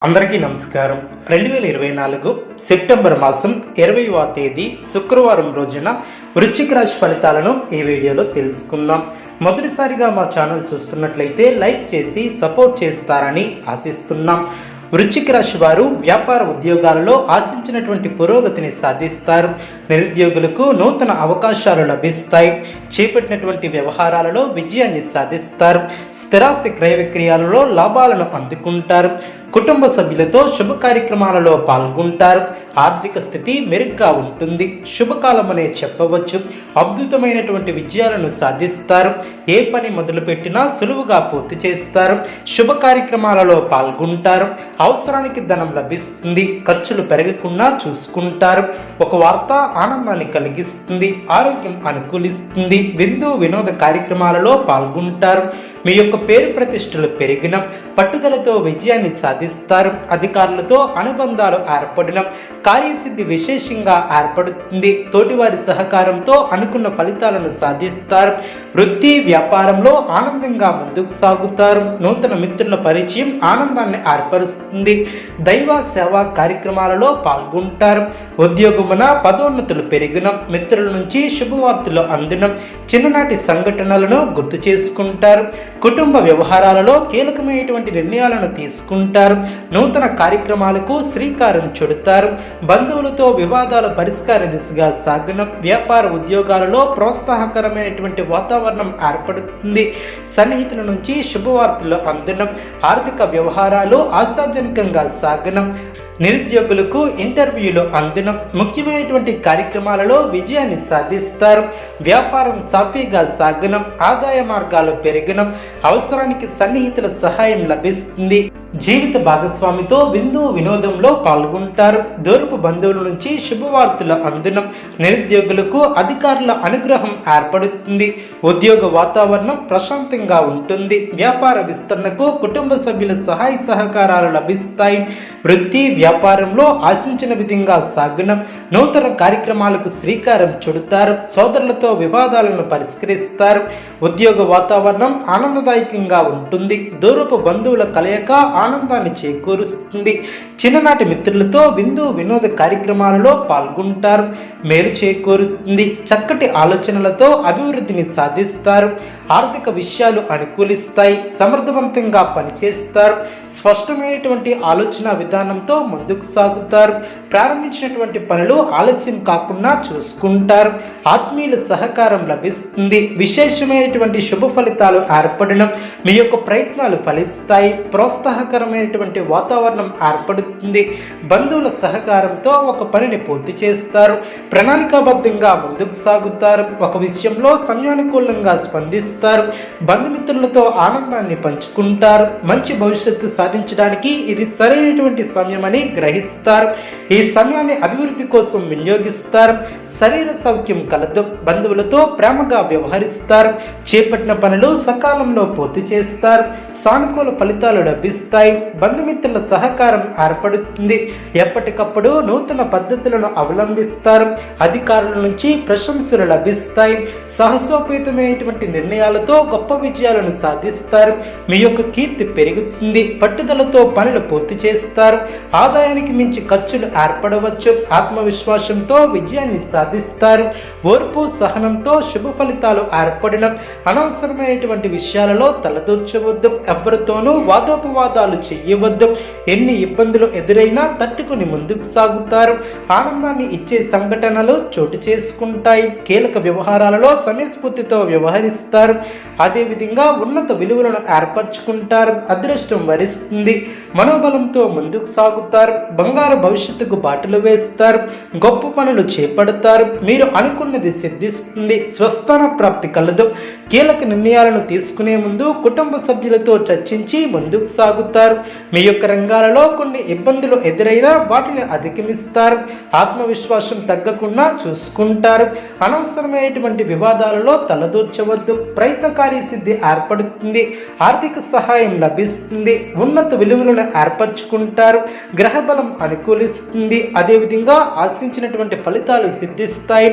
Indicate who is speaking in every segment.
Speaker 1: అందరికీ నమస్కారం. 2024 సెప్టెంబర్ మాసం 20వ తేదీ శుక్రవారం రోజున వృశ్చిక రాశి ఫలితాలను ఈ వీడియోలో తెలుసుకుందాం. మొదటిసారిగా మా ఛానల్ చూస్తున్నట్లయితే లైక్ చేసి సపోర్ట్ చేస్తారని ఆశిస్తున్నాం. వృశ్చిక రాశి వారు వ్యాపార ఉద్యోగాలలో ఆశించినటువంటి పురోగతిని సాధిస్తారు. నిరుద్యోగులకు నూతన అవకాశాలు లభిస్తాయి. చేపట్టినటువంటి వ్యవహారాలలో విజయాన్ని సాధిస్తారు. స్థిరాస్తి క్రయ విక్రయాలలో లాభాలను అందుకుంటారు. కుటుంబ సభ్యులతో శుభ కార్యక్రమాలలో పాల్గొంటారు. ఆర్థిక స్థితి మెరుగ్గా ఉంటుంది. శుభకాలమనే చెప్పవచ్చు. అద్భుతమైనటువంటి విజయాలను సాధిస్తారు. ఏ పని మొదలుపెట్టినా సులువుగా పూర్తి చేస్తారు. శుభ కార్యక్రమాలలో పాల్గొంటారు. అవసరానికి ధనం లభిస్తుంది. ఖర్చులు పెరగకుండా చూసుకుంటారు. ఒక వార్త ఆనందాన్ని కలిగిస్తుంది. ఆరోగ్యం అనుకూలిస్తుంది. విందు వినోద కార్యక్రమాలలో పాల్గొంటారు. మీ యొక్క పేరు ప్రతిష్టలు పెరిగిన పట్టుదలతో విజయాన్ని సాధిస్తారు. అధికారులతో అనుబంధాలు ఏర్పడిన కార్యసిద్ధి విశేషంగా ఏర్పడుతుంది. తోటివారి సహకారంతో అనుకున్న ఫలితాలను సాధిస్తారు. వృత్తి వ్యాపారంలో ఆనందంగా ముందుకు సాగుతారు. నూతన మిత్రుల పరిచయం ఆనందాన్ని ఏర్పరుస్తుంది. దైవ సేవా కార్యక్రమాలలో పాల్గొంటారు. ఉద్యోగమున పదోన్నతులు పెరిగిన మిత్రుల నుంచి శుభవార్తలు అందిన చిన్ననాటి సంఘటనలను గుర్తు చేసుకుంటారు. కుటుంబ వ్యవహారాలలో కీలకమైనటువంటి నిర్ణయాలను తీసుకుంటారు. నూతన కార్యక్రమాలకు శ్రీకారం చుడతారు. బంధువులతో వివాదాల పరిష్కార దిశగా సాగిన వ్యాపార ఉద్యోగాలలో ప్రోత్సాహకరమైనటువంటి వాతావరణం ఏర్పడుతుంది. సన్నిహితుల నుంచి శుభవార్తలు అందడం, ఆర్థిక వ్యవహారాలు ఆశాజనకంగా సాగనం, నిరుద్యోగులకు ఇంటర్వ్యూలు అందడం, ముఖ్యమైనటువంటి కార్యక్రమాలలో విజయాన్ని సాధిస్తారు. వ్యాపారం సాఫీగా సాగనం, ఆదాయ మార్గాలు పెరగడం, అవసరానికి సన్నిహితుల సహాయం లభిస్తుంది. జీవిత భాగస్వామితో విందు వినోదంలో పాల్గొంటారు. దూరపు బంధువుల నుంచి శుభవార్తలు అందడం, నిరుద్యోగులకు అధికారుల అనుగ్రహం ఏర్పడుతుంది. ఉద్యోగ వాతావరణం ప్రశాంతంగా ఉంటుంది. వ్యాపార విస్తరణకు కుటుంబ సభ్యుల సహాయ సహకారాలు లభిస్తాయి. వృత్తి వ్యాపారంలో ఆశించిన విధంగా సాగనం, నూతన కార్యక్రమాలకు శ్రీకారం చుడతారు. సోదరులతో వివాదాలను పరిష్కరిస్తారు. ఉద్యోగ వాతావరణం ఆనందదాయకంగా ఉంటుంది. దూరపు బంధువుల కలయిక ఆనందాన్ని చేకూరుస్తుంది. చిన్ననాటి మిత్రులతో విందు వినోద కార్యక్రమాలలో పాల్గొంటారు. మేలు చేకూరుతుంది. చక్కటి ఆలోచనలతో అభివృద్ధిని సాధిస్తారు. ఆర్థిక విషయాలు అనుకూలిస్తాయి. సమర్థవంతంగా పనిచేస్తారు. స్పష్టమైనటువంటి ఆలోచన విధానంతో ముందుకు సాగుతారు. ప్రారంభించినటువంటి పనులు ఆలస్యం కాకుండా చూసుకుంటారు. ఆత్మీయుల సహకారం లభిస్తుంది. విశేషమైనటువంటి శుభ ఫలితాలు ఏర్పడడం, మీ యొక్క ప్రయత్నాలు ఫలిస్తాయి. ప్రోత్సాహకరమైనటువంటి వాతావరణం ఏర్పడుతుంది. బంధువుల సహకారంతో ఒక పనిని పూర్తి చేస్తారు. ప్రణాళికాబద్ధంగా ముందుకు సాగుతారు. ఒక విషయంలో సమయానుకూలంగా స్పందిస్తారు. బంధుమిత్రులతో ఆనందాన్ని పంచుకుంటారు. మంచి భవిష్యత్తు సాధించడానికి ఇది సరైనటువంటి సమయమని గ్రహిస్తారు. ఈ సమయాన్ని అభివృద్ధి కోసం వినియోగిస్తారు. శరీర సౌఖ్యం కలదు. బంధువులతో ప్రేమగా వ్యవహరిస్తారు. చేపట్టిన పనులు సకాలంలో పూర్తి చేస్తారు. సానుకూల ఫలితాలు లభిస్తాయి. బంధుమిత్రుల సహకారం ఏర్పడుతుంది. ఎప్పటికప్పుడు నూతన పద్ధతులను అవలంబిస్తారు. అధికారుల నుంచి ప్రశంసలు లభిస్తాయి. సాహసోపేతమైనటువంటి నిర్ణయాలతో గొప్ప విజయాలను సాధిస్తారు. మీ యొక్క కీర్తి పెరుగుతుంది. పట్టుదలతో పనులు పూర్తి చేస్తారు. ఆదాయానికి మించి ఖర్చులు ఏర్పడవచ్చు. ఆత్మవిశ్వాసంతో విజయాన్ని సాధిస్తారు. ఓర్పు సహనంతో శుభ ఫలితాలు ఏర్పడడం, అనవసరమైనటువంటి విషయాలలో తలదూర్చవద్దు. ఎవరితోనూ వాదోపవాదాలు చెయ్యవద్దు. ఎన్ని ఇబ్బందులు ఎదురైనా తట్టుకుని ముందుకు సాగుతారు. ఆనందాన్ని ఇచ్చే సంఘటనలు చోటు చేసుకుంటాయి. కీలక వ్యవహారాలలో సమయస్ఫూర్తితో వ్యవహరిస్తారు. అదేవిధంగా ఉన్నత విలువలను ఏర్పరచుకుంటారు. అదృష్టం వరిస్తుంది. మనోబలంతో ముందుకు సాగుతారు. బంగారు భవిష్యత్తుకు బాటలు వేస్తారు. గొప్ప పనులు చేపడతారు. మీరు అనుకున్నది సిద్ధిస్తుంది. స్వస్థాన ప్రాప్తి కలదు. కీలక నిర్ణయాలను తీసుకునే ముందు కుటుంబ సభ్యులతో చర్చించి ముందుకు సాగుతారు. మీ యొక్క రంగాలలో కొన్ని ఇబ్బందులు ఎదురైనా వాటిని అధిగమిస్తారు. ఆత్మవిశ్వాసం తగ్గకుండా చూసుకుంటారు. అనవసరమైనటువంటి వివాదాలలో తలదూర్చవద్దు. ప్రయత్న కార్యసిద్ధి ఏర్పడుతుంది, ఆర్థిక సహాయం లభిస్తుంది, ఉన్నత విలువలను ఏర్పరచుకుంటారు, గ్రహబలం అనుకూలిస్తుంది, అదేవిధంగా ఆశించినటువంటి ఫలితాలు సిద్ధిస్తాయి,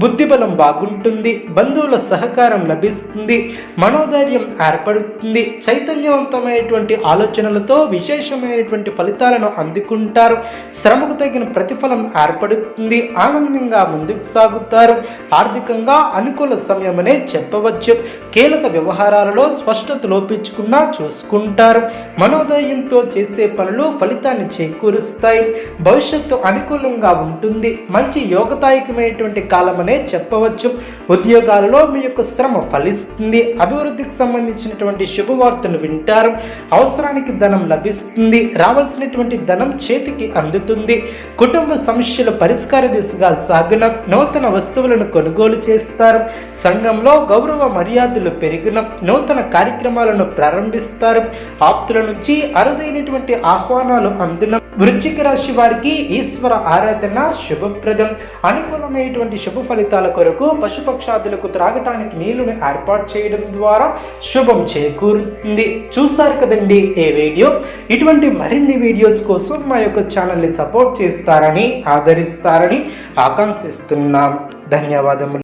Speaker 1: బుద్ధిబలం బాగుంటుంది, బంధువుల సహకారం లభిస్తుంది, మనోధైర్యం ఏర్పడుతుంది, చైతన్యవంతమైనటువంటి ఆలోచనలతో విశేషమైనటువంటి ఫలితాలను అందుకుంటారు, శ్రమకు తగిన ప్రతిఫలం ఏర్పడుతుంది, ఆనందంగా ముందుకు సాగుతారు, ఆర్థికంగా అనుకూల సమయమనే చెప్పవచ్చు. కీలక వ్యవహారాలలో స్పష్టత లోపించుకున్నా చూసుకుంటారు, మనోధైర్యంతో చేసే పనులు ఫలితాన్ని చేకూరుస్తాయి, భవిష్యత్తు అనుకూలంగా ఉంటుంది, మంచి యోగదాయకమైనటువంటి కాలమనే చెప్పవచ్చు. ఉద్యోగాలలో మీ యొక్క శ్రమ ఫలిస్తుంది, అభివృద్ధికి సంబంధించినటువంటి శుభవార్తను వింటారు, అవసరానికి ధనం లభిస్తుంది, రావాల్సినటువంటి ధనం చేతికి అందుతుంది, కుటుంబ సమస్యల పరిష్కార దిశగా సాగున, నూతన వస్తువులను కొనుగోలు చేస్తారు, సంఘంలో గౌరవ మర్యాదలు పెరిగిన, నూతన కార్యక్రమాలను ప్రారంభిస్తారు, ఆప్తుల నుంచి అరుదైనటువంటి ఆహ్వానాలు అందున. వృశ్చిక రాశి వారికి ఈశ్వర ఆరాధన శుభప్రదం. అనుకూలమైనటువంటి శుభ ఫలితాల కొరకు పశుపక్షాదులకు త్రాగటానికి నీళ్లను ఏర్పాటు చేయడం ద్వారా శుభం చేకూరుతుంది. చూసారు కదండి ఈ వీడియో. ఇటువంటి మరిన్ని వీడియోస్ కోసం మా యొక్క ఛానల్ని సపోర్ట్ చేస్తారని, ఆదరిస్తారని ఆకాంక్షిస్తున్నాం. ధన్యవాదములు.